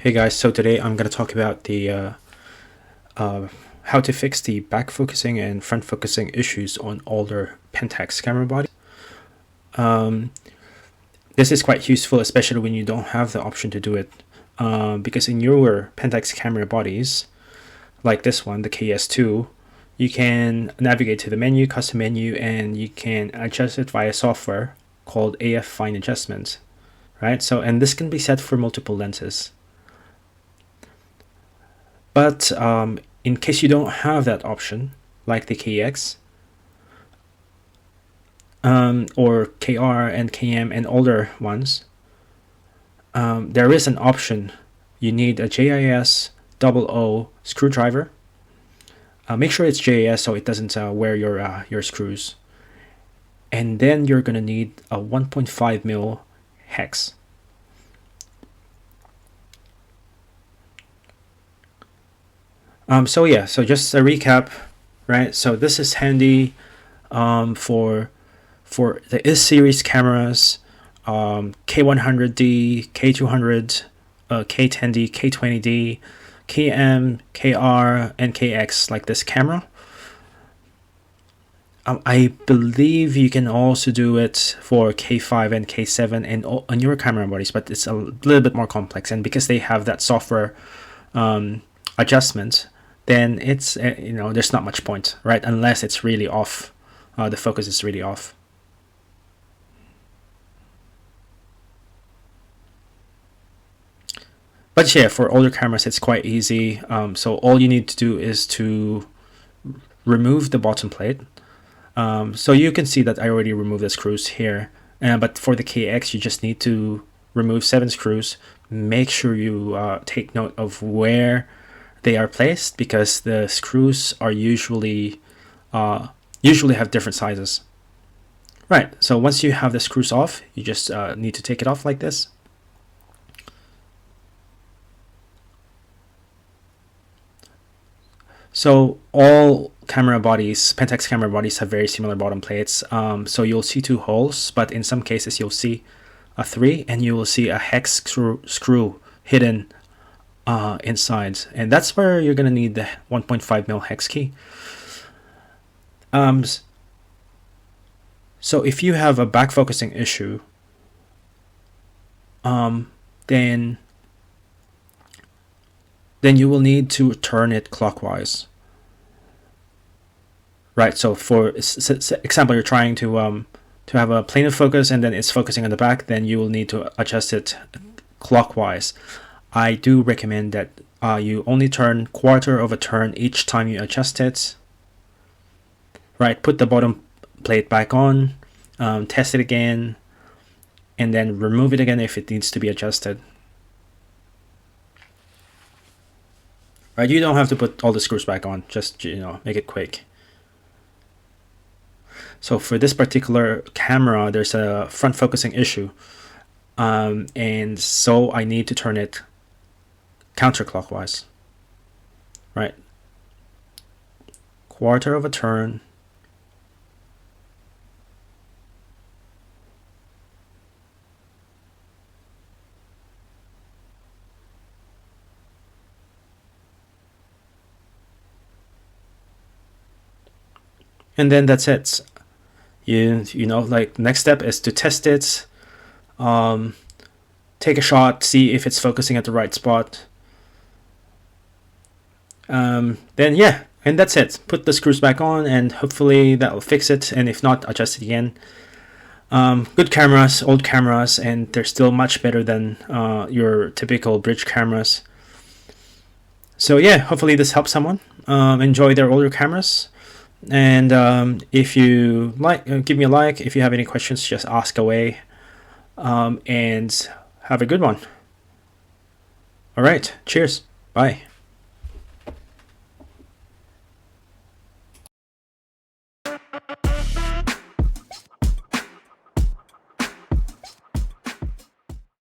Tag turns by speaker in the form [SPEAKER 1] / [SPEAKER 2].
[SPEAKER 1] Hey guys, so today I'm going to talk about the how to fix the back focusing and front focusing issues on older Pentax camera body. This is quite useful, especially when you don't have the option to do it, because in your Pentax camera bodies, like this one, the KS2, you can navigate to the menu, custom menu, and you can adjust it via software called AF Fine Adjustment, right? So, and this can be set for multiple lenses. But in case you don't have that option, like the KX or KR and KM and older ones, there is an option. You need a JIS 00 screwdriver. Make sure it's JIS so it doesn't wear your screws. And then you're going to need a 1.5 mil hex. So just a recap, right? So this is handy for the S series cameras, K100D, K200, K10D, K20D, KM, KR, and KX, like this camera. I believe you can also do it for K5 and K7 and on your camera bodies, but it's a little bit more complex. And because they have that software adjustment, then it's there's not much point, right? Unless it's really off, the focus is really off. But yeah, for older cameras it's quite easy. So all you need to do is to remove the bottom plate. So you can see that I already removed the screws here, but for the KX you just need to remove 7 screws. Make sure you take note of where they are placed, because the screws are usually have different sizes. Right, so once you have the screws off, you just need to take it off like this. So all camera bodies, Pentax camera bodies, have very similar bottom plates. So you'll see 2 holes, but in some cases you'll see a 3, and you will see a hex screw hidden inside, and that's where you're gonna need the 1.5 mil hex key. So if you have a back focusing issue, then you will need to turn it clockwise, right? So for example, you're trying to have a plane of focus and then it's focusing on the back, then you will need to adjust it clockwise. I do recommend that you only turn quarter of a turn each time you adjust it. Right, put the bottom plate back on, test it again, and then remove it again if it needs to be adjusted. Right, you don't have to put all the screws back on, just make it quick. So for this particular camera, there's a front focusing issue, and so I need to turn it counterclockwise, right? Quarter of a turn, and then that's it. Like next step is to test it, take a shot, see if it's focusing at the right spot. Then yeah, and that's it. Put the screws back on and hopefully that will fix it, and if not, adjust it again. Good cameras, old cameras, and they're still much better than your typical bridge cameras. So yeah, hopefully this helps someone enjoy their older cameras. And if you like, give me a like. If you have any questions, just ask away, and have a good one. All right, cheers, bye.